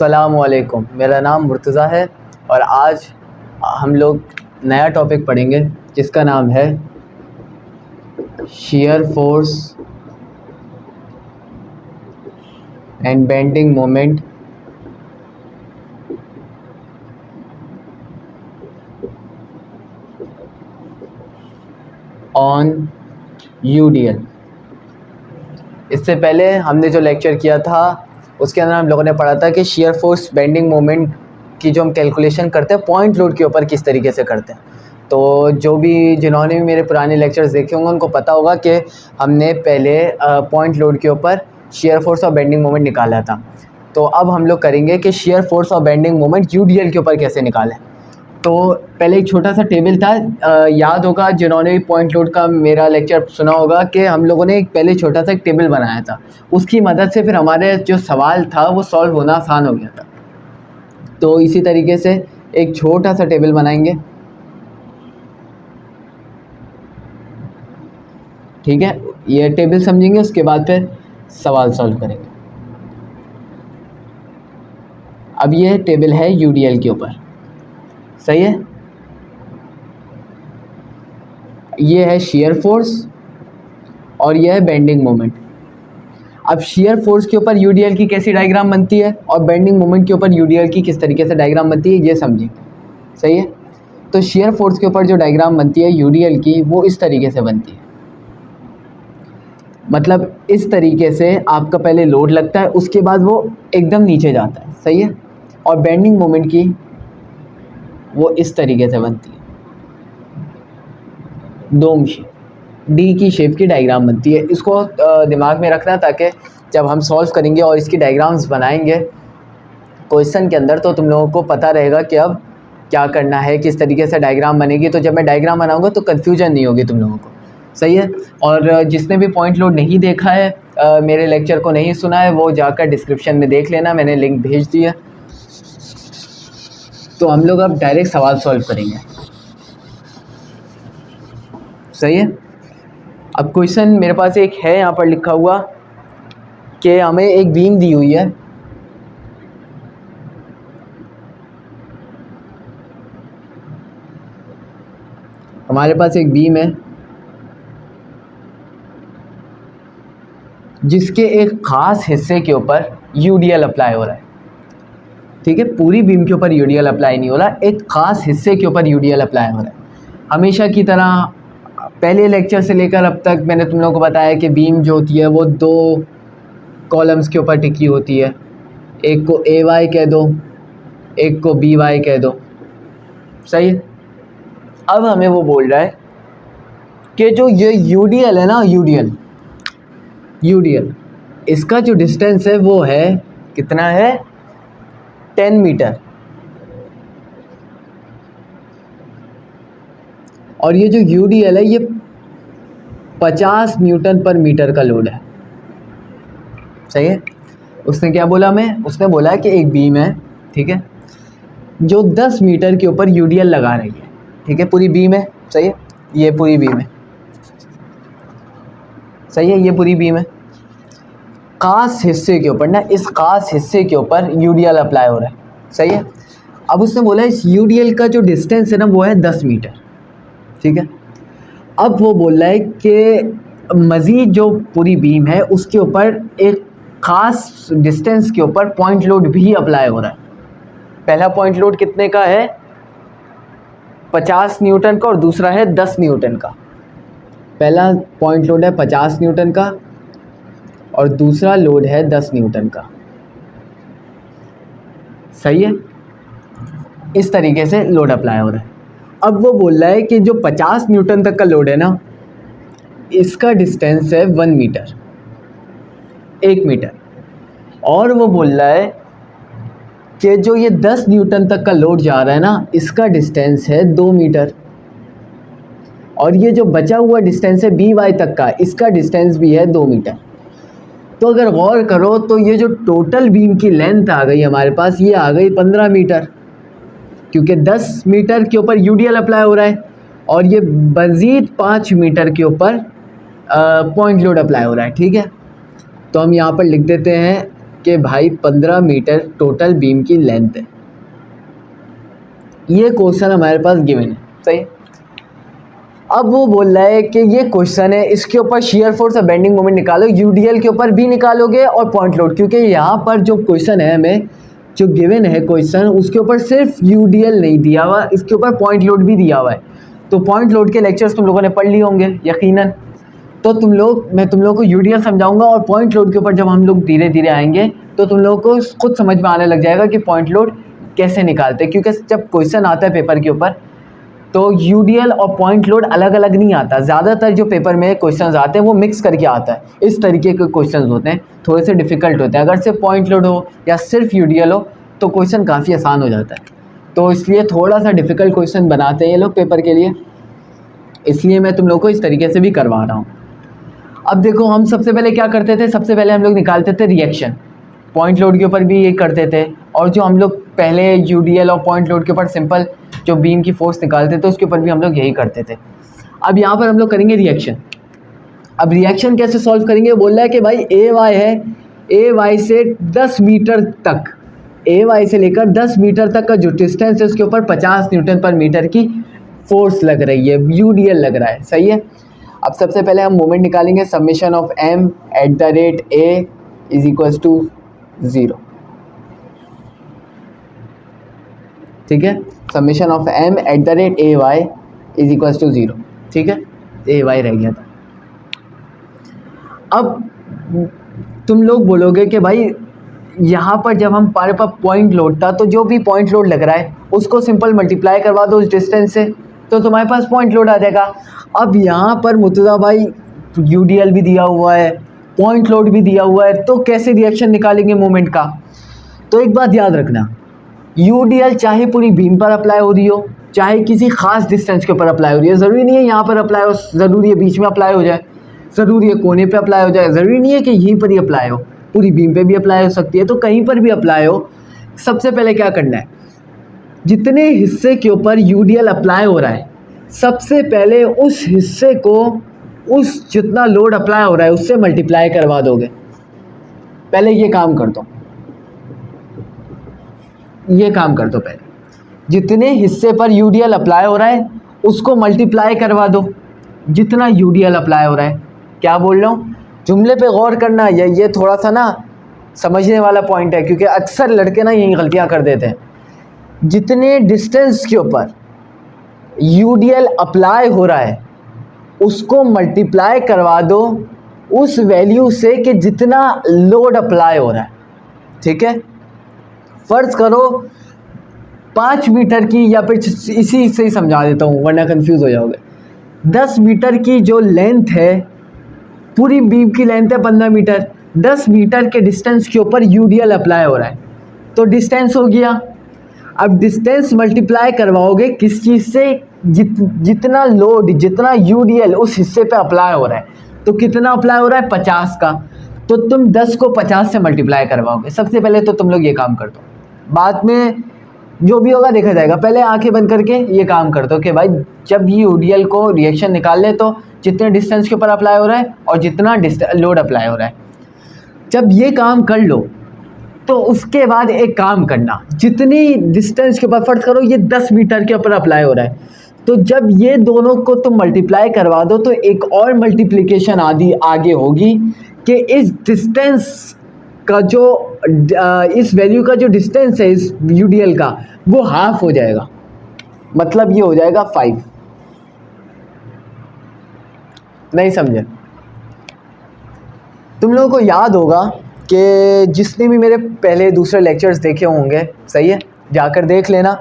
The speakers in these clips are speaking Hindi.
अस्सलामुअलैकुम, मेरा नाम मुर्तज़ा है और आज हम लोग नया टॉपिक पढ़ेंगे जिसका नाम है shear force and bending moment on UDL। इससे पहले हमने जो लेक्चर किया था उसके अंदर हम लोगों ने पढ़ा था कि shear force bending moment की जो हम कैलकुलेशन करते हैं पॉइंट लोड के ऊपर किस तरीके से करते हैं। तो जो भी जिन्होंने भी मेरे पुराने लेक्चर्स देखे होंगे उनको पता होगा कि हमने पहले पॉइंट लोड के ऊपर shear force और बेंडिंग मोमेंट निकाला था। तो अब हम लोग करेंगे कि shear force और बेंडिंग मोमेंट UDL के ऊपर कैसे निकालें। तो पहले एक छोटा सा टेबल था, याद होगा जिन्होंने भी पॉइंट लोड का मेरा लेक्चर सुना होगा कि हम लोगों ने एक पहले छोटा सा एक टेबल बनाया था, उसकी मदद से फिर हमारे जो सवाल था वो सॉल्व होना आसान हो गया था। तो इसी तरीके से एक छोटा सा टेबल बनाएंगे, ठीक है। ये टेबल समझेंगे, उसके बाद फिर सवाल सॉल्व करेंगे। अब ये टेबल है UDL के ऊपर, सही है। ये है shear फोर्स और ये है बेंडिंग मोमेंट। अब shear फोर्स के ऊपर UDL की कैसी डायग्राम बनती है और बेंडिंग मोमेंट के ऊपर UDL की किस तरीके से डायग्राम बनती है ये समझें, सही है। तो shear फोर्स के ऊपर जो डायग्राम बनती है UDL की वो इस तरीके से बनती है, मतलब इस तरीके से आपका पहले लोड लगता है, उसके बाद वो एकदम नीचे जाता है, सही है। और बेंडिंग मोमेंट की वो इस तरीके से बनती है, डोम शेप, डी की शेप की डायग्राम बनती है। इसको दिमाग में रखना ताकि जब हम सॉल्व करेंगे और इसकी डायग्राम्स बनाएंगे क्वेश्चन के अंदर तो तुम लोगों को पता रहेगा कि अब क्या करना है, किस तरीके से डायग्राम बनेगी। तो जब मैं डायग्राम बनाऊंगा तो कन्फ्यूजन नहीं होगी तुम लोगों को, सही है। और जिसने भी पॉइंट लोड नहीं देखा है, मेरे लेक्चर को नहीं सुना है, वो जाकर डिस्क्रिप्शन में देख लेना, मैंने लिंक भेज दिया। तो हम लोग अब डायरेक्ट सवाल सॉल्व करेंगे, सही है। अब क्वेश्चन मेरे पास एक है, यहाँ पर लिखा हुआ कि हमें एक बीम दी हुई है, हमारे पास एक बीम है जिसके एक ख़ास हिस्से के ऊपर UDL अप्लाई हो रहा है, ठीक है। पूरी बीम के ऊपर UDL अप्लाई नहीं हो रहा, एक ख़ास हिस्से के ऊपर UDL अप्लाई हो रहा है। हमेशा की तरह पहले लेक्चर से लेकर अब तक मैंने तुम लोगों को बताया कि बीम जो होती है वो दो कॉलम्स के ऊपर टिकी होती है, एक को AY कह दो, एक को BY कह दो, सही है। अब हमें वो बोल रहा है कि जो ये UDL है ना, UDL इसका जो डिस्टेंस है वो है कितना है, 10 मीटर। और ये जो UDL है ये 50 न्यूटन पर मीटर का लोड है, सही है। उसने क्या बोला हमें, उसने बोला कि एक बीम है, ठीक है, जो 10 मीटर के ऊपर UDL लगा रही है, ठीक है। पूरी बीम है, सही है, ये पूरी बीम है, सही है, ये पूरी बीम है। खास हिस्से के ऊपर ना, इस खास हिस्से के ऊपर UDL अप्लाई हो रहा है, सही है। अब उसने बोला इस UDL का जो डिस्टेंस है ना वो है 10 मीटर, ठीक है। अब वो बोल रहा है कि मज़ीद जो पूरी बीम है उसके ऊपर एक ख़ास डिस्टेंस के ऊपर पॉइंट लोड भी अप्लाई हो रहा है। पहला पॉइंट लोड कितने का है, 50 न्यूटन का, और दूसरा है 10 न्यूटन का। पहला पॉइंट लोड है 50 न्यूटन का और दूसरा लोड है 10 न्यूटन का, सही है। इस तरीके से लोड अप्लाई हो रहा है। अब वो बोल रहा है कि जो 50 न्यूटन तक का लोड है ना, इसका डिस्टेंस है 1 मीटर, 1 मीटर। और वो बोल रहा है कि जो ये 10 न्यूटन तक का लोड जा रहा है ना, इसका डिस्टेंस है 2 मीटर। और ये जो बचा हुआ डिस्टेंस है BY तक का, इसका डिस्टेंस भी है 2 मीटर। तो अगर गौर करो तो ये जो टोटल बीम की लेंथ आ गई हमारे पास, ये आ गई 15 मीटर, क्योंकि 10 मीटर के ऊपर UDL अप्लाई हो रहा है और ये मज़ीद 5 मीटर के ऊपर पॉइंट लोड अप्लाई हो रहा है, ठीक है। तो हम यहाँ पर लिख देते हैं कि भाई 15 मीटर टोटल बीम की लेंथ है। ये क्वेश्चन हमारे पास गिवन है, सही। अब वो बोल रहा है कि ये क्वेश्चन है, इसके ऊपर शियर फोर्स और बेंडिंग मोमेंट निकालो, यूडीएल के ऊपर भी निकालोगे और पॉइंट लोड, क्योंकि यहाँ पर जो क्वेश्चन है हमें जो गिवन है क्वेश्चन, उसके ऊपर सिर्फ यूडीएल नहीं दिया हुआ, इसके ऊपर पॉइंट लोड भी दिया हुआ है। तो पॉइंट लोड के लेक्चर्स तुम लोगों ने पढ़ लिए होंगे यकीनन। तो मैं तुम लोगों को यूडीएल समझाऊंगा और पॉइंट लोड के ऊपर जब हम लोग धीरे धीरे आएंगे तो तुम लोगों को खुद समझ में आने लग जाएगा कि पॉइंट लोड कैसे निकालते हैं। क्योंकि जब क्वेश्चन आता है पेपर के ऊपर तो यूडीएल और पॉइंट लोड अलग अलग नहीं आता, ज़्यादातर जो पेपर में क्वेश्चंस आते हैं वो मिक्स करके आता है। इस तरीके के क्वेश्चंस होते हैं, थोड़े से डिफ़िकल्ट होते हैं। अगर सिर्फ पॉइंट लोड हो या सिर्फ यूडीएल हो तो क्वेश्चन काफ़ी आसान हो जाता है। तो इसलिए थोड़ा सा डिफ़िकल्ट क्वेश्चन बनाते हैं ये लोग पेपर के लिए, इसलिए मैं तुम लोग को इस तरीके से भी करवा रहा हूँ। अब देखो, हम सबसे पहले क्या करते थे, सबसे पहले हम लोग निकालते थे रिएक्शन। पॉइंट लोड के ऊपर भी ये करते थे, और जो हम लोग पहले यूडीएल और पॉइंट लोड के ऊपर सिंपल जो बीम की फोर्स निकालते थे उसके ऊपर भी हम लोग यही करते थे। अब यहाँ पर हम लोग करेंगे रिएक्शन। अब रिएक्शन कैसे सॉल्व करेंगे, बोल रहा है कि भाई ए वाई है, ए वाई से 10 मीटर तक, ए वाई से लेकर 10 मीटर तक का जो डिस्टेंस है उसके ऊपर 50 न्यूटन पर मीटर की फोर्स लग रही है, यूडीएल लग रहा है, सही है। अब सबसे पहले हम मोमेंट निकालेंगे, summation of M at the rate A is equals to 0, ठीक है। Summation of M at the rate A Y is equals to 0, ठीक है, ए वाई रह गया था। अब तुम लोग बोलोगे कि भाई यहाँ पर जब हम हमारे पास पॉइंट लोड था तो जो भी पॉइंट लोड लग रहा है उसको सिंपल मल्टीप्लाई करवा दो उस डिस्टेंस से तो तुम्हारे पास पॉइंट लोड आ जाएगा। अब यहाँ पर मुर्तज़ा भाई यूडीएल भी दिया हुआ है, पॉइंट लोड भी दिया हुआ है, तो कैसे रिएक्शन निकालेंगे मोमेंट का। तो एक बात याद रखना, यूडीएल चाहे पूरी बीम पर अप्लाई हो रही हो, चाहे किसी खास डिस्टेंस के ऊपर अप्लाई हो रही है, ज़रूरी नहीं है यहाँ पर अप्लाई हो, ज़रूरी है बीच में अप्लाई हो जाए, ज़रूरी है कोने पे अप्लाई हो जाए, ज़रूरी नहीं है कि यहीं पर ही अप्लाई हो, पूरी बीम पे भी अप्लाई हो सकती है, तो कहीं पर भी अप्लाई हो। सबसे पहले क्या करना है, जितने हिस्से के ऊपर यूडीएल अप्लाई हो रहा है सबसे पहले उस हिस्से को उस जितना लोड अप्लाई हो रहा है उससे मल्टीप्लाई करवा दोगे। पहले ये काम कर दो, ये काम कर दो, पहले जितने हिस्से पर यूडीएल अप्लाई हो रहा है उसको मल्टीप्लाई करवा दो जितना यूडीएल अप्लाई हो रहा है। क्या बोल रहा हूँ, जुमले पे गौर करना, ये थोड़ा सा ना समझने वाला पॉइंट है, क्योंकि अक्सर लड़के ना यही गलतियाँ कर देते हैं। जितने डिस्टेंस के ऊपर यूडीएल अप्लाई हो रहा है उसको मल्टीप्लाई करवा दो उस वैल्यू से कि जितना लोड अप्लाई हो रहा है, ठीक है। फ़र्ज़ करो 5 मीटर की, या फिर इसी से ही समझा देता हूँ वरना कंफ्यूज हो जाओगे। 10 मीटर की जो लेंथ है, पूरी बीम की लेंथ है 15 मीटर, 10 मीटर के डिस्टेंस के ऊपर यूडीएल अप्लाई हो रहा है, तो डिस्टेंस हो गया। अब डिस्टेंस मल्टीप्लाई करवाओगे किस चीज़ से, जितना लोड, जितना यूडीएल उस हिस्से पे अप्लाई हो रहा है, तो कितना अप्लाई हो रहा है 50 का, तो तुम 10 को 50 से मल्टीप्लाई करवाओगे। सबसे पहले तो तुम लोग ये काम कर दो, बाद में जो भी होगा देखा जाएगा। पहले आंखें बंद करके ये काम कर दो कि भाई जब ये यूडीएल को रिएक्शन निकाल ले तो जितने डिस्टेंस के ऊपर अप्लाई हो रहा है और जितना लोड अप्लाई हो रहा है, जब ये काम कर लो तो उसके बाद एक काम करना, जितनी डिस्टेंस के ऊपर, फर्ज करो ये 10 मीटर के ऊपर अप्लाई हो रहा है, तो जब ये दोनों को तुम मल्टीप्लाई करवा दो तो एक और मल्टीप्लिकेशन आगे होगी कि इस डिस्टेंस का जो इस वैल्यू का जो डिस्टेंस है इस यूडीएल का वो हाफ हो जाएगा, मतलब ये हो जाएगा 5। नहीं समझे? तुम लोगों को याद होगा कि जिसने भी मेरे पहले दूसरे लेक्चर्स देखे होंगे, सही है, जाकर देख लेना।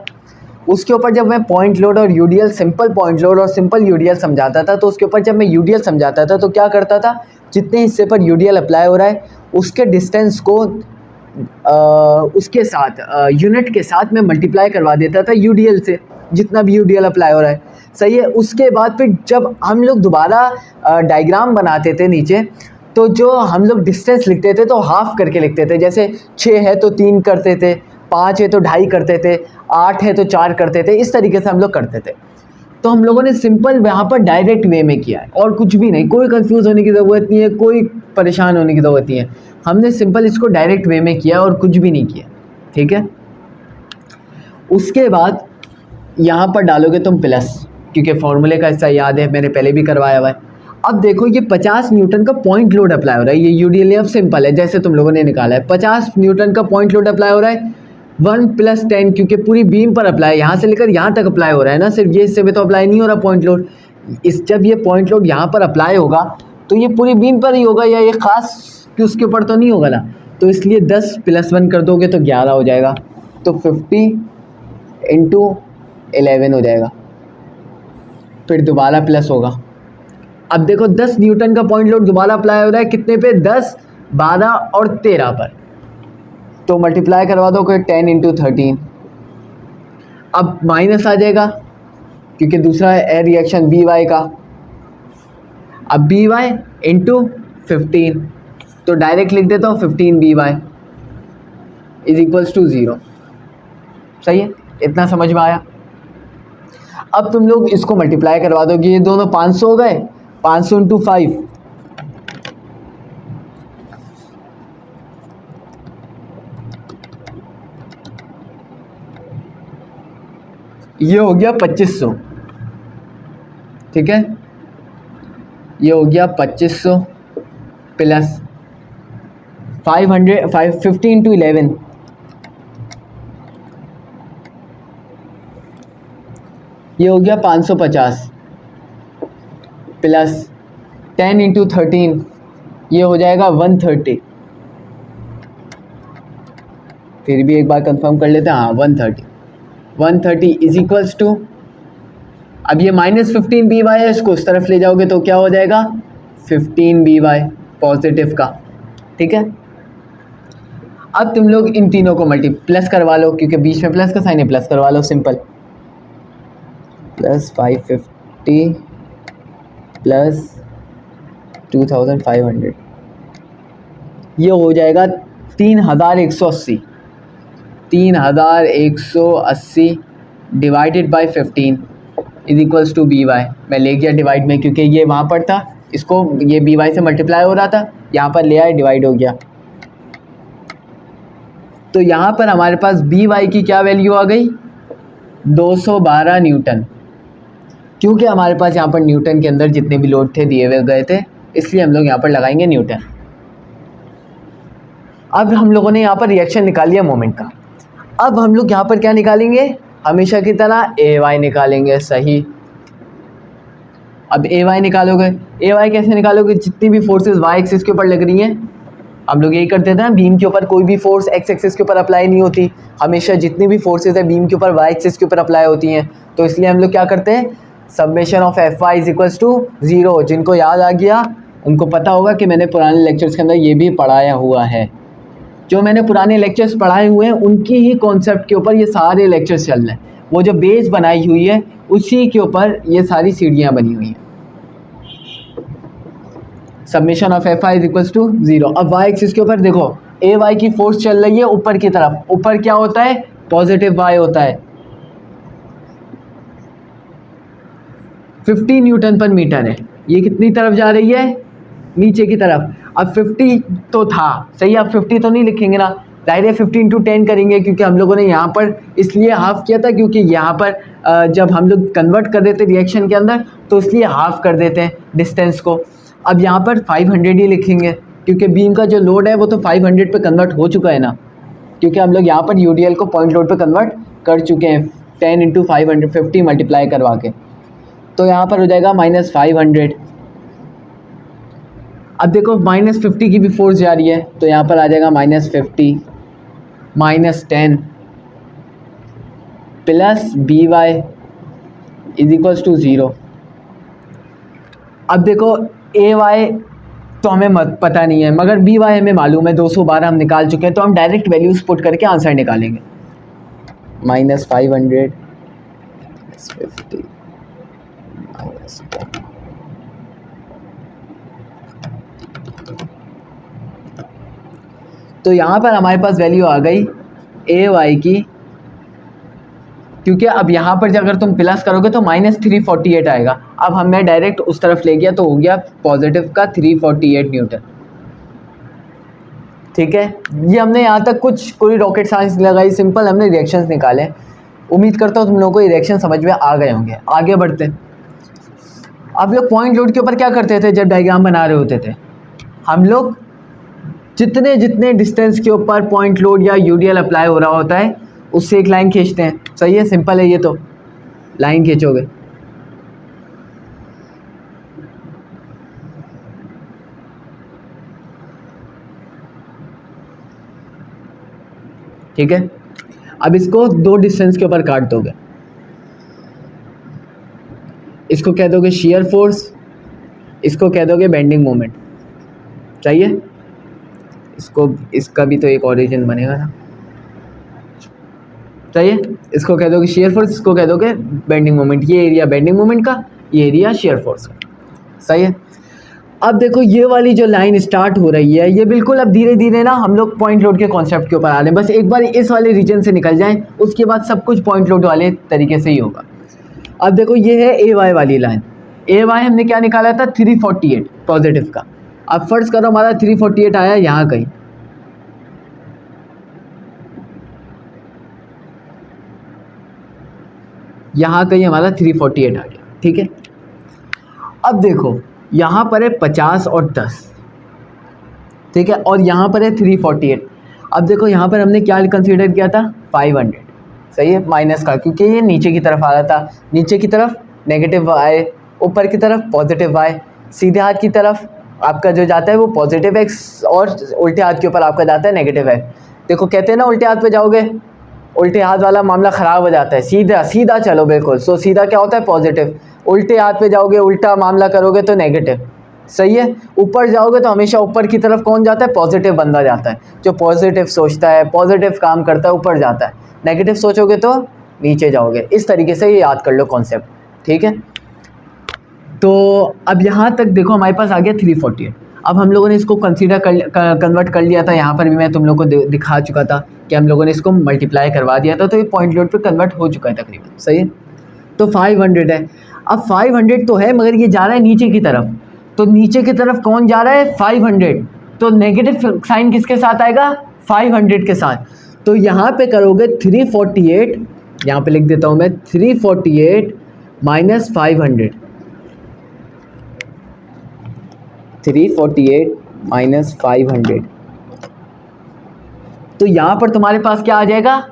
उसके ऊपर जब मैं पॉइंट लोड और यूडीएल, सिंपल पॉइंट लोड और सिंपल यूडीएल समझाता था, तो उसके ऊपर जब मैं यूडीएल समझाता था तो क्या करता था, जितने हिस्से पर यूडीएल अप्लाई हो रहा है उसके डिस्टेंस को उसके साथ यूनिट के साथ मैं मल्टीप्लाई करवा देता था यूडीएल से, जितना भी यूडीएल अप्लाई हो रहा है, सही है। उसके बाद फिर जब हम लोग दोबारा डायग्राम बनाते थे नीचे, तो जो हम लोग डिस्टेंस लिखते थे तो हाफ करके लिखते थे, जैसे 6 है तो 3 करते थे, 5 है तो 2.5 करते थे, 8 है तो 4 करते थे, इस तरीके से हम लोग करते थे। तो हम लोगों ने सिंपल यहाँ पर डायरेक्ट वे में किया है और कुछ भी नहीं, कोई कंफ्यूज होने की ज़रूरत नहीं है, कोई परेशान होने की ज़रूरत नहीं है। हमने सिंपल इसको डायरेक्ट वे में किया और कुछ भी नहीं किया, ठीक है। उसके बाद यहाँ पर डालोगे तुम प्लस, क्योंकि फॉर्मूले का हिस्सा याद है, मैंने पहले भी करवाया हुआ है। अब देखो ये 50 न्यूटन का पॉइंट लोड अप्लाई हो रहा है, ये यूडीएल अब सिंपल है जैसे तुम लोगों ने निकाला है। 50 न्यूटन का पॉइंट लोड अप्लाई हो रहा है, 1 + 10, क्योंकि पूरी बीम पर अप्लाई, यहाँ से लेकर यहाँ तक अप्लाई हो रहा है ना, सिर्फ ये हिस्से में तो अप्लाई नहीं हो रहा पॉइंट लोड। जब ये पॉइंट लोड यहाँ पर अप्लाई होगा तो ये पूरी बीम पर ही होगा, या ये खास कि उसके ऊपर तो नहीं होगा ना, तो इसलिए 10 + 1 कर दोगे तो 11 हो जाएगा, तो 50 × 11 हो जाएगा, फिर दोबारा प्लस होगा। अब देखो 10 न्यूटन का पॉइंट लोड दोबारा अप्लाई हो रहा है, कितने पे, 10, 12 और 13 पर, तो मल्टीप्लाई करवा दो 10 × 13। अब माइनस आ जाएगा क्योंकि दूसरा है रिएक्शन बी वाई का। अब बी वाई × 15, तो डायरेक्ट लिख देता हूँ 15 BY = 0। सही है, इतना समझ में आया। अब तुम लोग इसको मल्टीप्लाई करवा दोगे, ये दोनों 500 हो गए, 500 × 5, ये हो गया 2500, ठीक है। ये हो गया 2500 प्लस 50 × 11, ये हो गया 550 प्लस 10 × 13, ये हो जाएगा 130। फिर भी एक बार कंफर्म कर लेते हैं, हाँ 130 = अब ये -15 BY है, इसको उस तरफ ले जाओगे तो क्या हो जाएगा 15 BY पॉजिटिव का, ठीक है। अब तुम लोग इन तीनों को प्लस करवा लो, क्योंकि बीच में प्लस का साइन है, प्लस करवा लो सिंपल, प्लस 550 प्लस 2500, ये हो जाएगा 3180, 3180 डिवाइडेड बाय 15 = BY। मैं ले गया डिवाइड में, क्योंकि ये वहाँ पर था, इसको ये BY से मल्टीप्लाई हो रहा था, यहाँ पर ले आए डिवाइड हो गया। तो यहाँ पर हमारे पास BY की क्या वैल्यू आ गई, 212 न्यूटन, क्योंकि हमारे पास यहाँ पर न्यूटन के अंदर जितने भी लोड थे दिए हुए गए थे, इसलिए हम लोग यहाँ पर लगाएंगे न्यूटन। अब हम लोगों ने यहाँ पर रिएक्शन निकाल लिया मोमेंट का। अब हम लोग यहाँ पर क्या निकालेंगे, हमेशा की तरह AY निकालेंगे, सही। अब AY निकालोगे, AY कैसे निकालोगे, जितनी भी फोर्सेस Y एक्सिस के ऊपर लग रही हैं, हम लोग यही करते थे ना, बीम के ऊपर कोई भी फोर्स X एक्सिस के ऊपर अप्लाई नहीं होती, हमेशा जितनी भी फोर्सेस है बीम के ऊपर Y एक्सिस के ऊपर अप्लाई होती हैं। तो इसलिए हम लोग क्या करते हैं, समेशन ऑफ Fy = 0। जिनको याद आ गया उनको पता होगा कि मैंने पुराने लेक्चर्स के अंदर ये भी पढ़ाया हुआ है, जो मैंने पुराने लेक्चर्स पढ़ाए हुए हैं उनकी ही कॉन्सेप्ट के ऊपर ये सारे लेक्चर्स चल रहे हैं। वो जो बेस बनाई हुई है उसी के ऊपर ये सारी सीढ़ियाँ बनी हुई हैं। Summation of Fy = 0। अब Y एक्सिस के ऊपर देखो, AY की फोर्स चल रही है ऊपर की तरफ, ऊपर क्या होता है, पॉजिटिव Y होता है, 50 Nm/m है, ये कितनी तरफ जा रही है, नीचे की तरफ। अब 50 तो था सही, अब 50 तो नहीं लिखेंगे ना, डायरेक्ट 50 × 10 करेंगे, क्योंकि हम लोगों ने यहाँ पर इसलिए हाफ किया था, क्योंकि यहाँ पर जब हम लोग कन्वर्ट कर देते रिएक्शन के अंदर तो इसलिए हाफ कर देते हैं डिस्टेंस को। अब यहाँ पर 500 ही लिखेंगे, क्योंकि बीम का जो लोड है वो तो 500 पे कन्वर्ट हो चुका है ना, क्योंकि हम लोग यहाँ पर यूडीएल को पॉइंट लोड पे कन्वर्ट कर चुके हैं 10 × 550 मल्टीप्लाई करवा के। तो यहाँ पर हो जाएगा -500। अब देखो -50 की भी फोर्स जा रही है, तो यहाँ पर आ जाएगा -50 -10 प्लस BY = 0। अब देखो AY तो हमें पता नहीं है, मगर BY हमें मालूम है, 212 हम निकाल चुके हैं, तो हम डायरेक्ट वैल्यूज पुट करके आंसर निकालेंगे। -500 -50 -10। तो यहाँ पर हमारे पास वैल्यू आ गई AY की, क्योंकि अब यहाँ पर अगर तुम प्लस करोगे तो -348 आएगा। अब हमने डायरेक्ट उस तरफ ले गया तो हो गया पॉजिटिव का 348 न्यूटन। ठीक है, ये हमने यहाँ तक कुछ कोई रॉकेट साइंस लगाई, सिंपल हमने रिएक्शंस निकाले। उम्मीद करता हूँ तुम लोगों को ये रिएक्शन समझ में आ गए होंगे। आगे बढ़ते हैं। आप लोग पॉइंट लोड के ऊपर क्या करते थे जब डायग्राम बना रहे होते थे? हम लोग जितने जितने डिस्टेंस के ऊपर पॉइंट लोड या यूडीएल अप्लाई हो रहा होता है उससे एक लाइन खींचते हैं। सही है, सिंपल है, ये तो लाइन खींचोगे। ठीक है, अब इसको दो डिस्टेंस के ऊपर काट दोगे। इसको कह दोगे शियर फोर्स, इसको कह दोगे बेंडिंग मोमेंट। चाहिए इसको, इसका भी तो एक ओरिजिन बनेगा ना। चाहिए, इसको कह दोगे शियर फोर्स, इसको कह दोगे बेंडिंग मोमेंट। ये एरिया बेंडिंग मोमेंट का, ये एरिया शियर फोर्स का। सही है। अब देखो ये वाली जो लाइन स्टार्ट हो रही है ये बिल्कुल अब धीरे धीरे ना हम लोग पॉइंट लोड के कॉन्सेप्ट के ऊपर आ रहे हैं। बस एक बार इस वाले रीजन से निकल जाएं, उसके बाद सब कुछ पॉइंट लोड वाले तरीके से ही होगा। अब देखो ये है ए वाई वाली लाइन। ए वाई हमने क्या निकाला था? 348 पॉजिटिव का। अब फर्ज करो हमारा 348 आया यहाँ कहीं, यहाँ कहीं हमारा 348 आ गया। ठीक है, अब देखो यहाँ पर है 50 और 10। ठीक है, और यहाँ पर है 348। अब देखो यहाँ पर हमने क्या कंसीडर किया था? 500। सही है, माइनस का, क्योंकि ये नीचे की तरफ आ रहा था। नीचे की तरफ नेगेटिव वाई, ऊपर की तरफ पॉजिटिव वाई। सीधे हाथ की तरफ आपका जो जाता है वो पॉजिटिव एक्स, और उल्टे हाथ के ऊपर आपका जाता है नेगेटिव एक्स। देखो कहते हैं ना उल्टे हाथ पे जाओगे उल्टे हाथ वाला मामला ख़राब हो जाता है। सीधा सीधा चलो बिल्कुल। सो सीधा क्या होता है? पॉजिटिव। उल्टे हाथ पे जाओगे उल्टा मामला करोगे तो नेगेटिव। सही है, ऊपर जाओगे तो हमेशा ऊपर की तरफ कौन जाता है? पॉजिटिव बंदा जाता है। जो पॉजिटिव सोचता है, पॉजिटिव काम करता है, ऊपर जाता है। नेगेटिव सोचोगे तो नीचे जाओगे। इस तरीके से ये याद कर लो कॉन्सेप्ट। ठीक है, तो अब यहाँ तक देखो हमारे पास आ गया 348। अब हम लोगों ने इसको कन्वर्ट कर लिया था। यहाँ पर भी मैं तुम लोगों को दिखा चुका था कि हम लोगों ने इसको मल्टीप्लाई करवा दिया था, तो ये पॉइंट लोड पे कन्वर्ट हो चुका है तकरीबन। सही है, तो 500 है। अब 500 तो है मगर ये जा रहा है नीचे की तरफ, तो नीचे की तरफ कौन जा रहा है? 500। तो नेगेटिव साइन किसके साथ आएगा? 500 के साथ। तो यहाँ पे करोगे 348, यहाँ पे लिख देता हूँ मैं 348 माइनस 500। 348 माइनस 500, तो यहाँ पर तुम्हारे पास क्या आ जाएगा?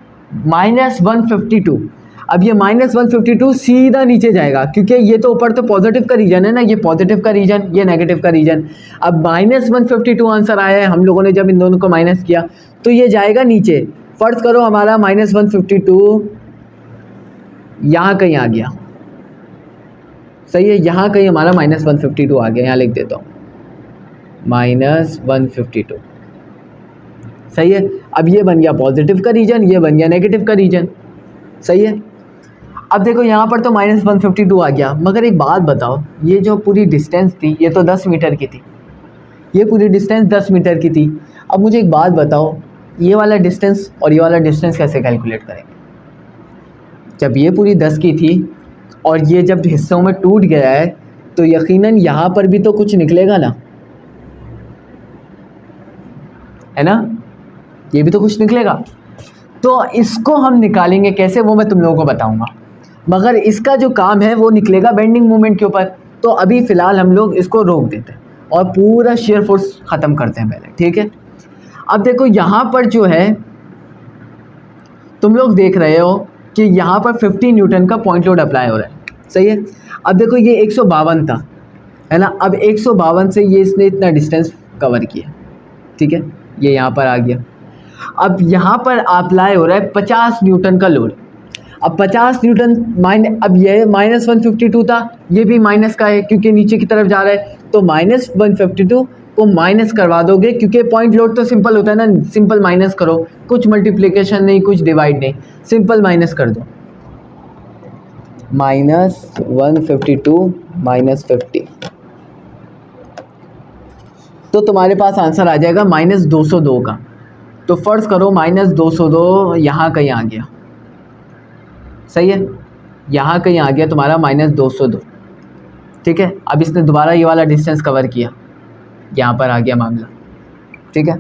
-152। अब ये -152 सीधा नीचे जाएगा, क्योंकि ये तो ऊपर तो पॉजिटिव का रीजन है ना, ये पॉजिटिव का रीजन, ये नेगेटिव का रीजन। अब -152 आंसर आया है, हम लोगों ने जब इन दोनों को माइनस किया तो ये जाएगा नीचे। फर्ज करो हमारा -152 यहाँ कहीं आ गया। सही है, यहाँ कहीं हमारा -152 आ गया। यहाँ लिख देता हूँ -152। सही है, अब ये बन गया पॉजिटिव का रीजन, ये बन गया नेगेटिव का रीजन। सही है, अब देखो यहाँ पर तो -152 आ गया, मगर एक बात बताओ, ये जो पूरी डिस्टेंस थी ये तो 10 मीटर की थी। ये पूरी डिस्टेंस 10 मीटर की थी। अब मुझे एक बात बताओ, ये वाला डिस्टेंस और ये वाला डिस्टेंस कैसे कैलकुलेट करेंगे? जब ये पूरी 10 की थी और ये जब हिस्सों में टूट गया है तो यकीनन यहाँ पर भी तो कुछ निकलेगा ना, है ना? ये भी तो कुछ निकलेगा। तो इसको हम निकालेंगे कैसे, वो मैं तुम लोगों को बताऊंगा, मगर इसका जो काम है वो निकलेगा बेंडिंग मोमेंट के ऊपर। तो अभी फ़िलहाल हम लोग इसको रोक देते हैं और पूरा शेयर फोर्स ख़त्म करते हैं पहले। ठीक है, अब देखो यहाँ पर जो है तुम लोग देख रहे हो कि यहाँ पर 50 न्यूटन का पॉइंट लोड अप्लाई हो रहा है। सही है, अब देखो ये 152 था, है ना? अब 152 से ये इसने इतना डिस्टेंस कवर किया। ठीक है, ये यहाँ पर आ गया। अब यहाँ पर अप्लाई हो रहा है 50 न्यूटन का लोड। अब 50 न्यूटन अब ये -152 था, ये भी माइनस का है क्योंकि नीचे की तरफ जा रहा है। तो -152 को माइनस करवा दोगे, क्योंकि पॉइंट लोड तो सिंपल होता है ना, सिंपल माइनस करो, कुछ मल्टीप्लिकेशन नहीं, कुछ डिवाइड नहीं, सिंपल माइनस कर दो। -152 -50, तो तुम्हारे पास आंसर आ जाएगा -202 का। तो फ़र्ज़ करो -202 यहाँ कहीं आ गया। सही है, यहाँ कहीं आ गया तुम्हारा -202। ठीक है, अब इसने दोबारा ये वाला डिस्टेंस कवर किया, यहाँ पर आ गया मामला। ठीक है,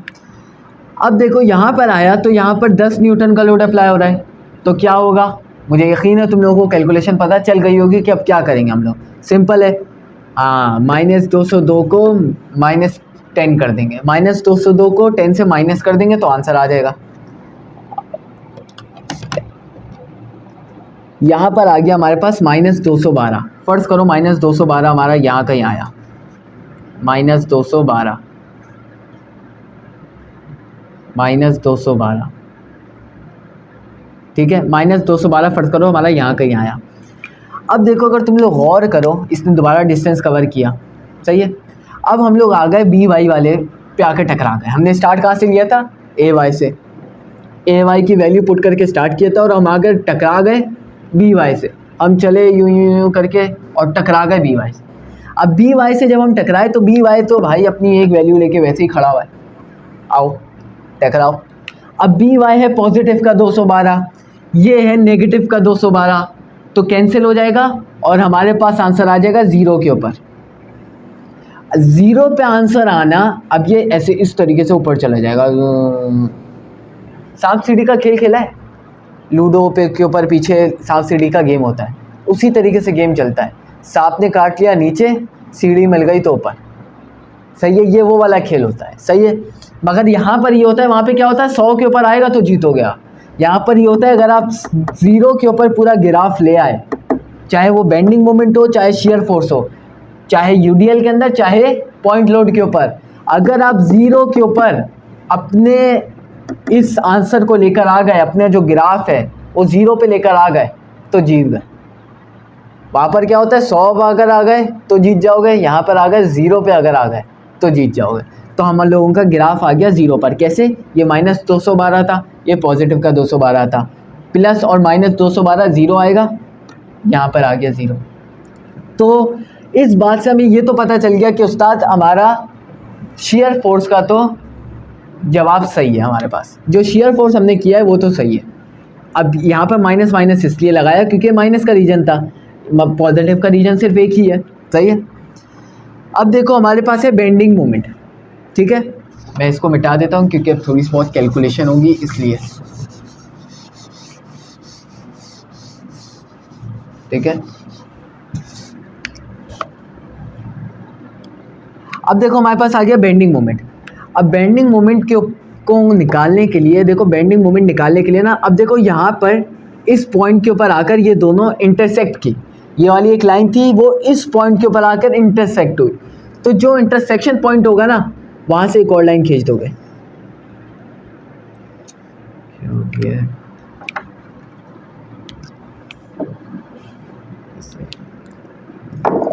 अब देखो यहाँ पर आया तो यहाँ पर 10 न्यूटन का लोड अप्लाई हो रहा है, तो क्या होगा, मुझे यकीन है तुम लोगों को कैलकुलेशन पता चल गई होगी कि अब क्या करेंगे हम लोग। सिंपल है, हाँ -202 को -10 कर देंगे, -202 को 10 से माइनस कर देंगे तो आंसर आ जाएगा। यहाँ पर आ गया हमारे पास -212। फर्ज करो -212 हमारा यहाँ कहीं आया, -212 -212, ठीक है, -212 फर्ज करो हमारा यहाँ कहीं आया। अब देखो अगर तुम लोग गौर करो, इसने दोबारा डिस्टेंस कवर किया, सही है। अब हम लोग आ गए बी वाई वाले पे आके टकरा गए। हमने स्टार्ट कहाँ से लिया था, ए वाई से, ए वाई की वैल्यू पुट करके स्टार्ट किया था और हम आगे टकरा गए बी वाई से। हम चले यूं यूं यूं करके और टकरा गए बी वाई से। अब बी वाई से जब हम टकराए तो बी वाई तो भाई अपनी एक वैल्यू लेके वैसे ही खड़ा हुआ है, आओ टकराओ। अब बी वाई है पॉजिटिव का 212, ये है नेगेटिव का 212, तो कैंसिल हो जाएगा और हमारे पास आंसर आ जाएगा 0 के ऊपर। 0 पे आंसर आना, अब ये ऐसे इस तरीके से ऊपर चला जाएगा। सांप सीढ़ी का खेल खेला है, लूडो पे के ऊपर पीछे सांप सीढ़ी का गेम होता है, उसी तरीके से गेम चलता है। सांप ने काट लिया नीचे, सीढ़ी मिल गई तो ऊपर, सही है, ये वो वाला खेल होता है, सही है। मगर यहाँ पर ये होता है, वहाँ पे क्या होता है 100 के ऊपर आएगा तो जीत हो गया। यहाँ पर ये होता है अगर आप 0 के ऊपर पूरा ग्राफ ले आए, चाहे वो बेंडिंग मोमेंट हो, चाहे शेयर फोर्स हो, चाहे यूडीएल के अंदर, चाहे पॉइंट लोड के ऊपर, अगर आप 0 के ऊपर अपने इस आंसर को लेकर आ गए, अपने जो ग्राफ है वो 0 पे लेकर आ गए तो जीत गए। वहाँ पर क्या होता है 100 पे अगर आ गए तो जीत जाओगे, यहाँ पर आ गए 0 पे अगर आ गए तो जीत जाओगे। तो हम लोगों का ग्राफ आ गया 0 पर। कैसे, ये -212 था, ये पॉजिटिव का 212 था, प्लस और -212 0 आएगा, यहाँ पर आ गया 0। तो इस बात से हमें ये तो पता चल गया कि उस्ताद हमारा शेयर फोर्स का तो जवाब सही है, हमारे पास जो शेयर फोर्स हमने किया है वो तो सही है। अब यहाँ पर माइनस माइनस इसलिए लगाया क्योंकि माइनस का रीजन था, पॉजिटिव का रीजन सिर्फ एक ही है, सही है। अब देखो हमारे पास है बेंडिंग मोमेंट, ठीक है, मैं इसको मिटा देता हूँ क्योंकि अब थोड़ी बहुत कैलकुलेशन होगी इसलिए, ठीक है। अब देखो हमारे पास आ गया बेंडिंग मोमेंट। अब बेंडिंग मोमेंट को निकालने के लिए, देखो बेंडिंग मोमेंट निकालने के लिए ना, अब देखो यहाँ पर इस पॉइंट के ऊपर आकर ये दोनों इंटरसेक्ट की, ये वाली एक लाइन थी वो इस पॉइंट के ऊपर आकर इंटरसेक्ट हुई, तो जो इंटरसेक्शन पॉइंट होगा ना वहाँ से एक और लाइन खींच दोगे,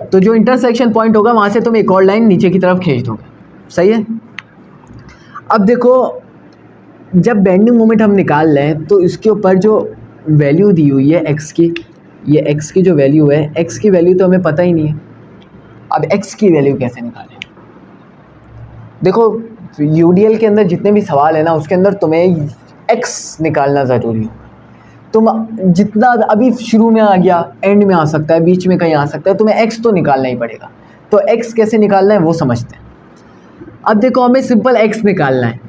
तो जो इंटरसेक्शन पॉइंट होगा वहाँ से तुम एक और लाइन नीचे की तरफ खींच दोगे, सही है। अब देखो जब बेंडिंग मोमेंट हम निकाल रहे हैं तो इसके ऊपर जो वैल्यू दी हुई है x की, ये x की जो वैल्यू है, x की वैल्यू तो हमें पता ही नहीं है। अब x की वैल्यू कैसे निकालें, देखो यूडीएल के अंदर जितने भी सवाल है ना उसके अंदर तुम्हें x निकालना ज़रूरी है। तुम जितना अभी शुरू में आ गया, एंड में आ सकता है, बीच में कहीं आ सकता है, तुम्हें x तो निकालना ही पड़ेगा। तो x कैसे निकालना है वो समझते हैं। अब देखो हमें सिंपल x निकालना है।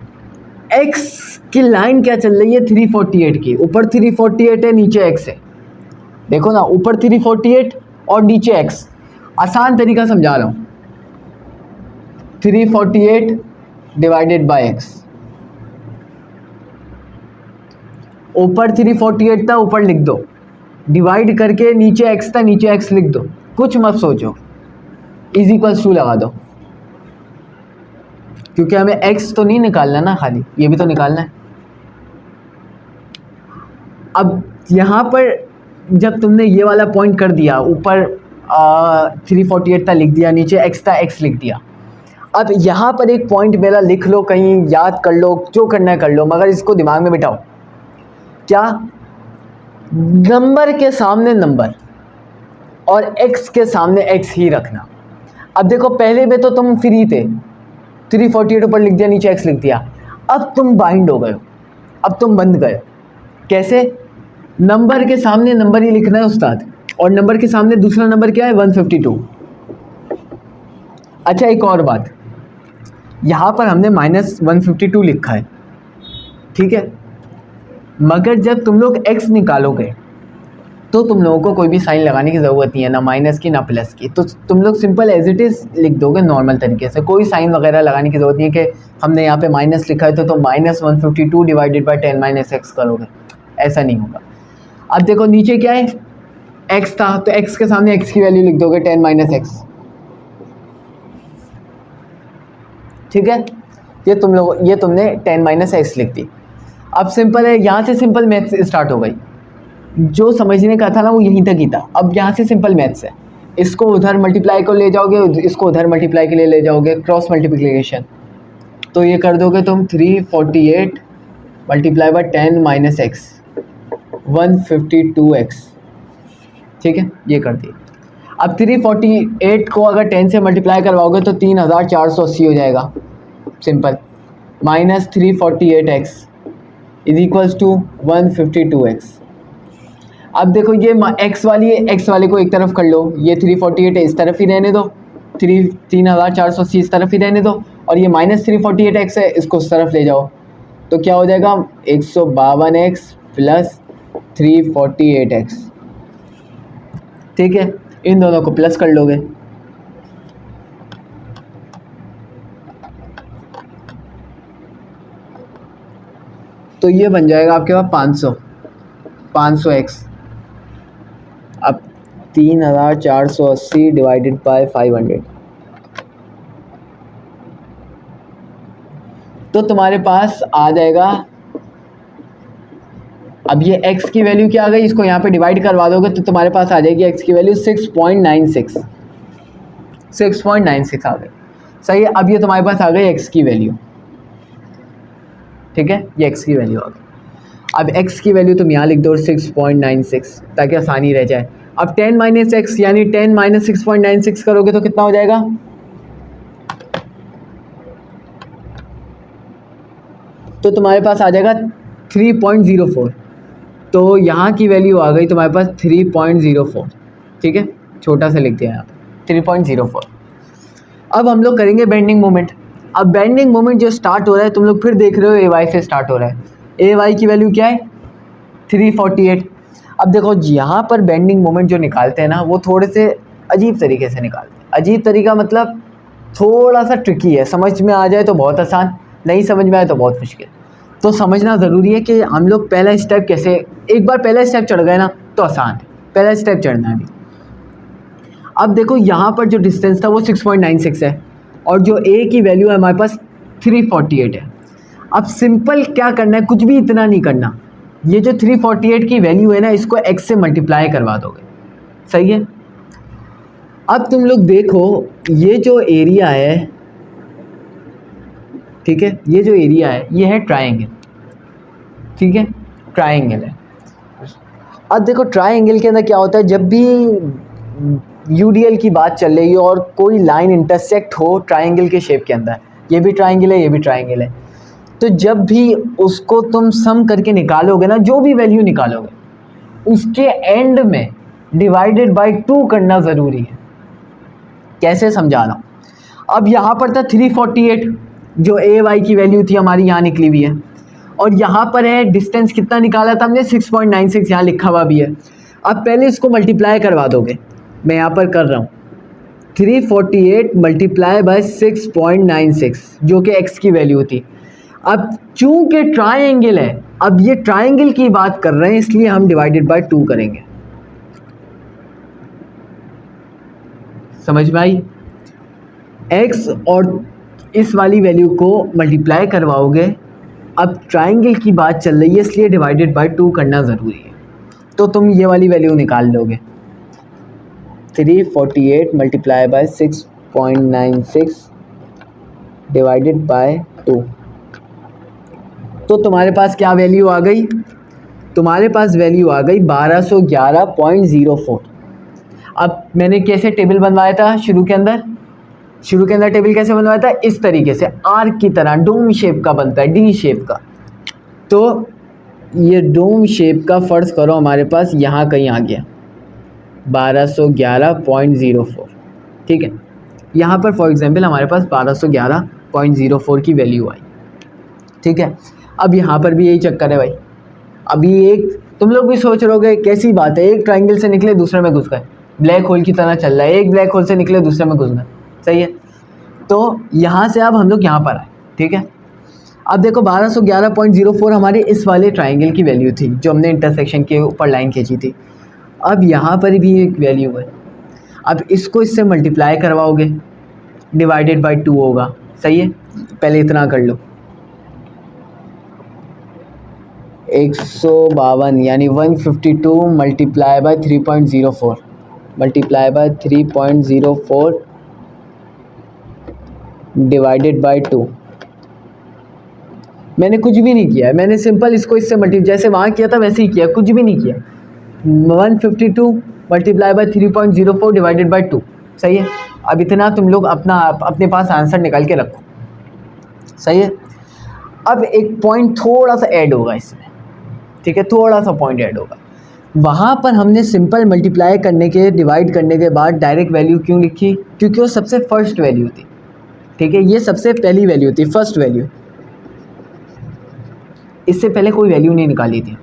x की लाइन क्या चल रही है 348 की, ऊपर 348 है नीचे x है, देखो ना ऊपर 348 और नीचे x। आसान तरीका समझा रहा हूँ, 348 डिवाइडेड बाय x, ऊपर 348 था ऊपर लिख दो, डिवाइड करके नीचे x था नीचे x लिख दो, कुछ मत सोचो, इज इक्वल्स टू लगा दो, क्योंकि हमें x तो नहीं निकालना ना, खाली ये भी तो निकालना है। अब यहाँ पर जब तुमने ये वाला पॉइंट कर दिया, ऊपर 348 था लिख दिया, नीचे x था x लिख दिया। अब यहाँ पर एक पॉइंट मेरा लिख लो, कहीं याद कर लो, जो करना है कर लो, मगर इसको दिमाग में बिठाओ, क्या नंबर के सामने नंबर और x के सामने x ही रखना। अब देखो पहले में तो तुम फ्री थे, 348 ऊपर लिख दिया नीचे x लिख दिया, अब तुम बाइंड हो गए हो, अब तुम बंद गए। कैसे, नंबर के सामने नंबर ही लिखना है उस्ताद, और नंबर के सामने दूसरा नंबर क्या है 152। अच्छा एक और बात, यहाँ पर हमने -152 लिखा है, ठीक है। मगर जब तुम लोग x निकालोगे तो तुम लोगों को कोई भी साइन लगाने की ज़रूरत नहीं है, ना माइनस की ना प्लस की। तो तुम लोग सिंपल एज इट इज़ लिख दोगे नॉर्मल तरीके से, कोई साइन वगैरह लगाने की ज़रूरत नहीं है कि हमने यहाँ पे माइनस लिखा है तो -152 डिवाइडेड बाई 10 - x करोगे, ऐसा नहीं होगा। अब देखो नीचे क्या है, x था तो x के सामने x की वैल्यू लिख दोगे 10 - x, ठीक है। ये तुमने 10 - x लिख दी। अब सिंपल है, यहाँ से सिंपल मैथ्स स्टार्ट हो गई। जो समझने का था ना वो यहीं तक ही था। अब यहाँ से सिंपल मैथ्स है, इसको उधर मल्टीप्लाई को ले जाओगे, इसको उधर मल्टीप्लाई के लिए ले जाओगे, क्रॉस मल्टीप्लिकेशन। तो ये कर दोगे तुम 348 मल्टीप्लाई बाय 10 - x 152x, ठीक है, ये कर दिए। अब 348 को अगर 10 से मल्टीप्लाई करवाओगे तो 3480 हो जाएगा, simple. -348x is equals to 152x। अब देखो ये x वाले को एक तरफ कर लो, ये 348 है इस तरफ ही रहने दो, 3480 इस तरफ ही रहने दो, और ये -348x है इसको उस तरफ ले जाओ। तो क्या हो जाएगा 152x प्लस 348x, ठीक है। इन दोनों को प्लस कर लोगे तो ये बन जाएगा आपके पास 500x। अब 3480 डिवाइडेड बाय 500, तो तुम्हारे पास आ जाएगा। अब ये x की वैल्यू क्या आ गई, इसको यहाँ पे डिवाइड करवा दोगे तो तुम्हारे पास आ जाएगी x की वैल्यू 6.96 आ गई, सही है। अब ये तुम्हारे पास आ गई x की वैल्यू, ठीक है, ये x की वैल्यू आ गई। अब x की वैल्यू तुम यहाँ लिख दो 6.96 ताकि आसानी रह जाए। अब 10 - x यानी 10 - 6.96 करोगे तो कितना हो जाएगा, तो तुम्हारे पास आ जाएगा 3.04। तो यहाँ की वैल्यू आ गई तुम्हारे पास 3.04, ठीक है, छोटा सा लिख दिया यहाँ पे 3.04। अब हम लोग करेंगे बेंडिंग मोमेंट। अब बेंडिंग मोमेंट जो स्टार्ट हो रहा है, तुम लोग फिर देख रहे हो ay से स्टार्ट हो रहा है। ay की वैल्यू क्या है 348। अब देखो यहाँ पर बेंडिंग मोमेंट जो निकालते हैं ना वो थोड़े से अजीब तरीके से निकालते हैं। अजीब तरीका मतलब थोड़ा सा ट्रिकी है, समझ में आ जाए तो बहुत आसान, नहीं समझ में आए तो बहुत मुश्किल। तो समझना ज़रूरी है कि हम लोग पहला स्टेप कैसे, एक बार पहला स्टेप चढ़ गए ना तो आसान है, पहला स्टेप चढ़ना है। अब देखो यहाँ पर जो डिस्टेंस था वो 6.96 है और जो a की वैल्यू है हमारे पास 348 है। अब सिंपल क्या करना है, कुछ भी इतना नहीं करना, ये जो 348 की वैल्यू है ना इसको x से मल्टीप्लाई करवा दोगे, सही है। अब तुम लोग देखो ये जो एरिया है, ठीक है, ये जो एरिया है ये है ट्राइंगल, ठीक है, ट्राइंगल है। अब देखो ट्राइंगल के अंदर क्या होता है, जब भी यूडीएल की बात चल रही हो और कोई लाइन इंटरसेक्ट हो ट्राइंगल के शेप के अंदर, ये भी ट्राइंगल है ये भी ट्राइंगल है, तो जब भी उसको तुम सम करके निकालोगे ना, जो भी वैल्यू निकालोगे उसके एंड में डिवाइडेड बाय 2 करना ज़रूरी है। कैसे समझा रहा हूँ, अब यहाँ पर था 348 जो ए वाई की वैल्यू थी हमारी यहाँ निकली हुई है, और यहाँ पर है डिस्टेंस कितना निकाला था हमने 6.96, यहाँ लिखा हुआ भी है। अब पहले इसको मल्टीप्लाई करवा दोगे, मैं यहाँ पर कर रहा हूँ 348 मल्टीप्लाई बाय 6.96 जो कि x की वैल्यू थी। अब चूंकि ट्राइंगल है, अब ये ट्राइंगल की बात कर रहे हैं इसलिए हम डिवाइडेड बाय 2 करेंगे, समझ में आई। x और इस वाली वैल्यू को मल्टीप्लाई करवाओगे, अब ट्राइंगल की बात चल रही है इसलिए डिवाइडेड बाय 2 करना ज़रूरी है, तो तुम ये वाली वैल्यू निकाल लोगे 348 मल्टीप्लाई बाय 6.96 डिवाइडेड बाय 2। तो तुम्हारे पास क्या वैल्यू आ गई, तुम्हारे पास वैल्यू आ गई 1211.04। अब मैंने कैसे टेबल बनवाया था शुरू के अंदर टेबल कैसे बनवाया था, इस तरीके से आर्क की तरह डोम शेप का बनता है, डी शेप का। तो ये डोम शेप का फर्ज करो हमारे पास यहाँ कहीं आ गया 1211.04, ठीक है। यहाँ पर फॉर एग्जांपल हमारे पास 1211.04 की वैल्यू आई, ठीक है। अब यहाँ पर भी यही चक्कर है भाई। अभी एक तुम लोग भी सोच रहे होगे कैसी बात है, एक ट्राइंगल से निकले दूसरे में घुस गए, ब्लैक होल की तरह चल रहा है, एक ब्लैक होल से निकले दूसरे में घुस गए, सही है। तो यहाँ से अब हम लोग यहाँ पर आए, ठीक है। अब देखो 1211.04 हमारे इस वाले ट्राइंगल की वैल्यू थी जो हमने इंटरसेक्शन के ऊपर लाइन खींची थी। अब यहाँ पर भी एक वैल्यू है, अब इसको इससे मल्टीप्लाई करवाओगे, डिवाइडेड बाय 2 होगा, सही है। पहले इतना कर लो, 152 यानी 152 multiply by 3.04 multiply by 3.04 divided by 2। मैंने कुछ भी नहीं किया है, मैंने सिंपल इसको इससे जैसे वहाँ किया था वैसे ही किया, कुछ भी नहीं किया। 152 मल्टीप्लाई बाय 3.04 डिवाइडेड बाय 2, सही है। अब इतना तुम लोग अपने पास आंसर निकाल के रखो, सही है। अब एक पॉइंट थोड़ा सा ऐड होगा इसमें, ठीक है, थोड़ा सा पॉइंट ऐड होगा। वहाँ पर हमने सिंपल मल्टीप्लाई करने के डिवाइड करने के बाद डायरेक्ट वैल्यू क्यों लिखी, क्योंकि वो सबसे फर्स्ट वैल्यू थी, ठीक है, ये सबसे पहली वैल्यू थी, फर्स्ट वैल्यू, इससे पहले कोई वैल्यू नहीं निकाली थी।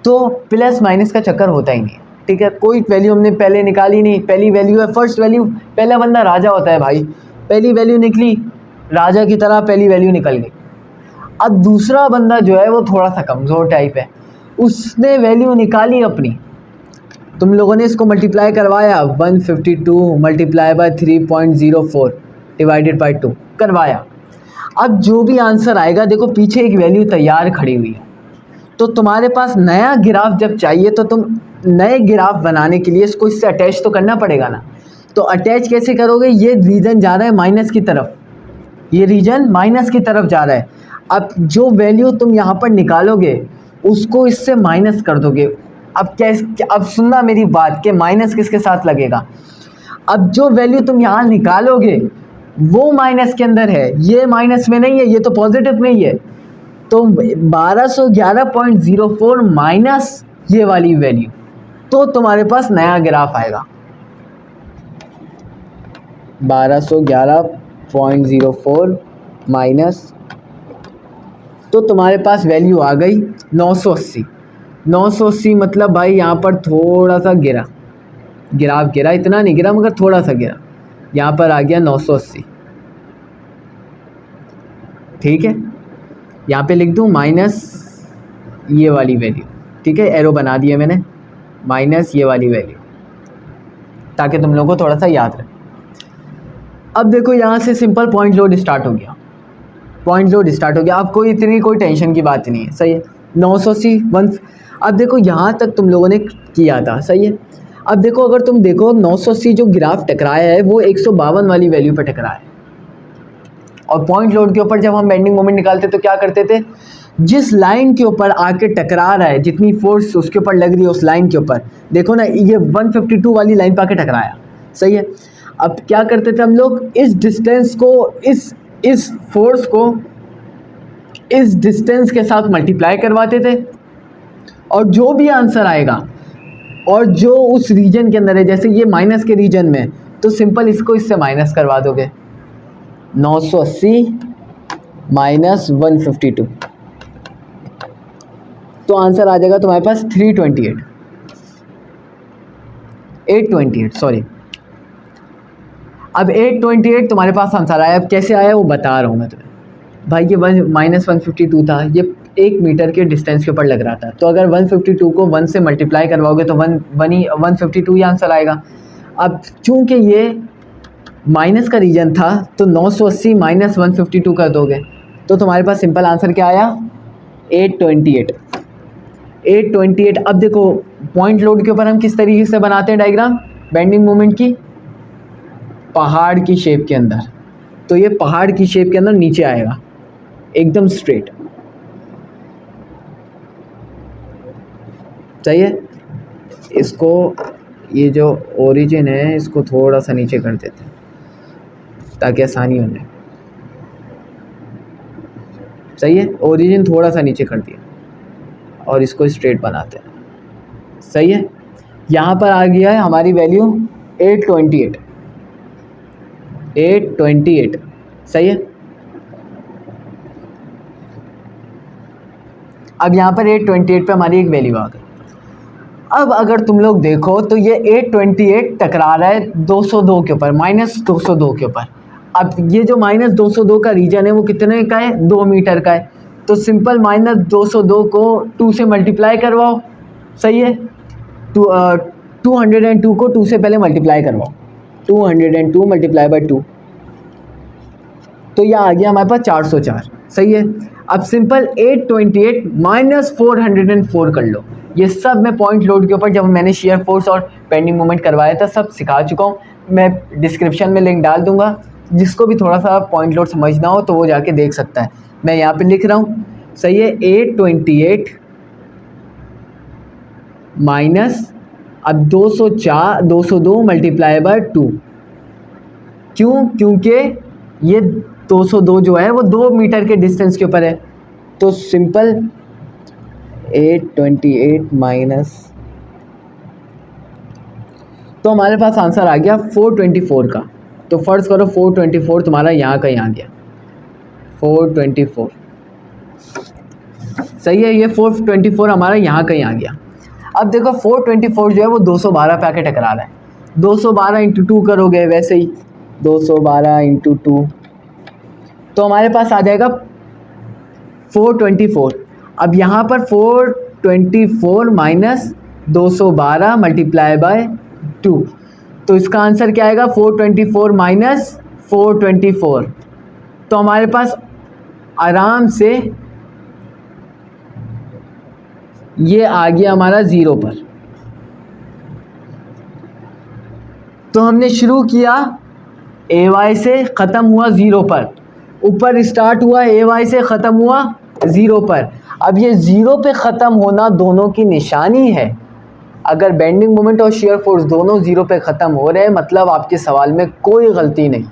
तो प्लस माइनस का चक्कर होता ही नहीं, ठीक है, कोई वैल्यू हमने पहले निकाली नहीं, पहली वैल्यू है, फर्स्ट वैल्यू, पहला बंदा राजा होता है भाई, पहली वैल्यू निकली राजा की तरह, पहली वैल्यू निकल गई। अब दूसरा बंदा जो है वो थोड़ा सा कमज़ोर टाइप है, उसने वैल्यू निकाली अपनी, तुम लोगों ने इसको मल्टीप्लाई करवाया, 152 मल्टीप्लाई बाय 3.04 डिवाइडेड बाय 2 करवाया। अब जो भी आंसर आएगा, देखो पीछे एक वैल्यू तैयार खड़ी हुई है, तो तुम्हारे पास नया ग्राफ जब चाहिए तो तुम नए ग्राफ बनाने के लिए इसको इससे अटैच तो करना पड़ेगा ना। तो अटैच कैसे करोगे, ये रीजन जा रहा है माइनस की तरफ, ये रीजन माइनस की तरफ जा रहा है। अब जो वैल्यू तुम यहाँ पर निकालोगे उसको इससे माइनस कर दोगे। अब कैसे, अब सुनना मेरी बात कि माइनस किसके साथ लगेगा। अब जो वैल्यू तुम यहाँ निकालोगे वो माइनस के अंदर है, ये माइनस में नहीं है, ये तो पॉजिटिव में ही है। तो 1211.04 माइनस ये वाली वैल्यू, तो तुम्हारे पास नया ग्राफ आएगा। 1211.04 माइनस, तो तुम्हारे पास वैल्यू आ गई 980। 980 मतलब भाई यहाँ पर थोड़ा सा गिरा, ग्राफ गिरा, इतना नहीं गिरा मगर थोड़ा सा गिरा, यहाँ पर आ गया 980, ठीक है। यहाँ पे लिख दूँ माइनस ये वाली वैल्यू, ठीक है, एरो बना दिया मैंने, माइनस ये वाली वैल्यू, ताकि तुम लोगों को थोड़ा सा याद रहे। अब देखो यहाँ से सिंपल पॉइंट लोड स्टार्ट हो गया, पॉइंट लोड स्टार्ट हो गया। अब कोई इतनी कोई टेंशन की बात नहीं है, सही है। 980 1, अब देखो यहाँ तक तुम लोगों ने किया था, सही है। अब देखो अगर तुम देखो 980 जो ग्राफ टकराया है वो 152 वाली वैल्यू पर टकराया है। और पॉइंट लोड के ऊपर जब हम बेंडिंग मोमेंट निकालते तो क्या करते थे, जिस लाइन के ऊपर आके टकरा रहा है, जितनी फोर्स उसके ऊपर लग रही है उस लाइन के ऊपर, देखो ना ये 152 वाली लाइन पर आके टकराया, सही है। अब क्या करते थे हम लोग, इस डिस्टेंस को इस फोर्स को इस डिस्टेंस के साथ मल्टीप्लाई करवाते थे, और जो भी आंसर आएगा और जो उस रीजन के अंदर है, जैसे ये माइनस के रीजन में, तो सिंपल इसको इससे माइनस करवा दोगे, 980 माइनस 152, तो आंसर आ जाएगा तुम्हारे पास 828 सॉरी। अब 828 तुम्हारे पास आंसर आया। अब कैसे आया वो बता रहा हूँ मैं तुम्हें भाई। ये -152 था, ये 1 मीटर के डिस्टेंस के ऊपर लग रहा था, तो अगर 152 को 1 से मल्टीप्लाई करवाओगे तो 152 ही आंसर आएगा। अब चूंकि ये माइनस का रीजन था तो 980 माइनस 152 कर दोगे तो तुम्हारे पास सिंपल आंसर क्या आया, 828। अब देखो पॉइंट लोड के ऊपर हम किस तरीके से बनाते हैं डायग्राम बेंडिंग मोमेंट की, पहाड़ की शेप के अंदर। तो ये पहाड़ की शेप के अंदर नीचे आएगा एकदम स्ट्रेट, सही है। इसको ये जो ओरिजिन है इसको थोड़ा सा नीचे कर देते हैं ताकि आसानी हो जाए, सही है। ओरिजिन थोड़ा सा नीचे कर दिया और इसको स्ट्रेट बनाते हैं, सही है। यहाँ पर आ गया है हमारी वैल्यू 828, सही है। अब यहाँ पर 828 पे हमारी एक वैल्यू आ गई। अब अगर तुम लोग देखो तो ये 828 टकरा रहा है 202 के ऊपर, -202 के ऊपर। अब ये जो -202 का रीजन है वो कितने का है, 2 मीटर का है। तो सिंपल -202 को 2 से मल्टीप्लाई करवाओ, सही है। 202 को 2 से पहले मल्टीप्लाई करवाओ, 202 मल्टीप्लाई बाई 2, तो यह आ गया हमारे पास 404, सही है। अब सिंपल 828 माइनस 404 कर लो। ये सब मैं पॉइंट लोड के ऊपर जब मैंने शेयर फोर्स और बेंडिंग मोमेंट करवाया था सब सिखा चुका हूँ। मैं डिस्क्रिप्शन में लिंक डाल दूंगा, जिसको भी थोड़ा सा पॉइंट लोड समझना हो तो वो जाके देख सकता है। मैं यहाँ पे लिख रहा हूँ, सही है। 828 माइनस अब 202 मल्टीप्लाई बाय 2, क्यों, क्योंकि ये 202 जो है वो 2 मीटर के डिस्टेंस के ऊपर है। तो सिंपल 828 माइनस, तो हमारे पास आंसर आ गया 424 का। तो फर्ज करो 424 तुम्हारा यहाँ का यहाँ गया, 424, सही है। ये 424 हमारा यहाँ का यहाँ गया। अब देखो 424 जो है वो 212 पे आके टकरा रहा है। 212 इंटू 2 करोगे वैसे ही, 212 इंटू 2, तो हमारे पास आ जाएगा 424। अब यहाँ पर 424 माइनस 212 मल्टीप्लाई बाय 2, तो इसका आंसर क्या आएगा, 424 माइनस 424। तो हमारे पास आराम से ये आ गया हमारा 0 पर। तो हमने शुरू किया AY से, ख़त्म हुआ 0 पर, ऊपर स्टार्ट हुआ AY से, ख़त्म हुआ 0 पर। अब ये 0 पे ख़त्म होना दोनों की निशानी है। अगर बेंडिंग मोमेंट और शेयर फोर्स दोनों 0 पे ख़त्म हो रहे हैं मतलब आपके सवाल में कोई गलती नहीं।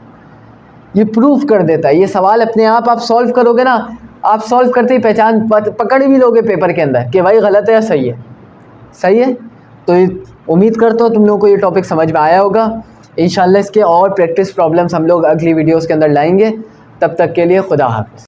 ये प्रूफ कर देता है। ये सवाल अपने आप सॉल्व करोगे ना, आप सॉल्व करते ही पहचान पकड़ भी लोगे पेपर के अंदर कि भाई गलत है या सही है, सही है। तो उम्मीद करता हूँ तुम लोगों को ये टॉपिक समझ में आया होगा। इंशाल्लाह इसके और प्रैक्टिस प्रॉब्लम्स हम लोग अगली वीडियोस के अंदर लाएंगे। तब तक के लिए खुदा हाफ़िज़।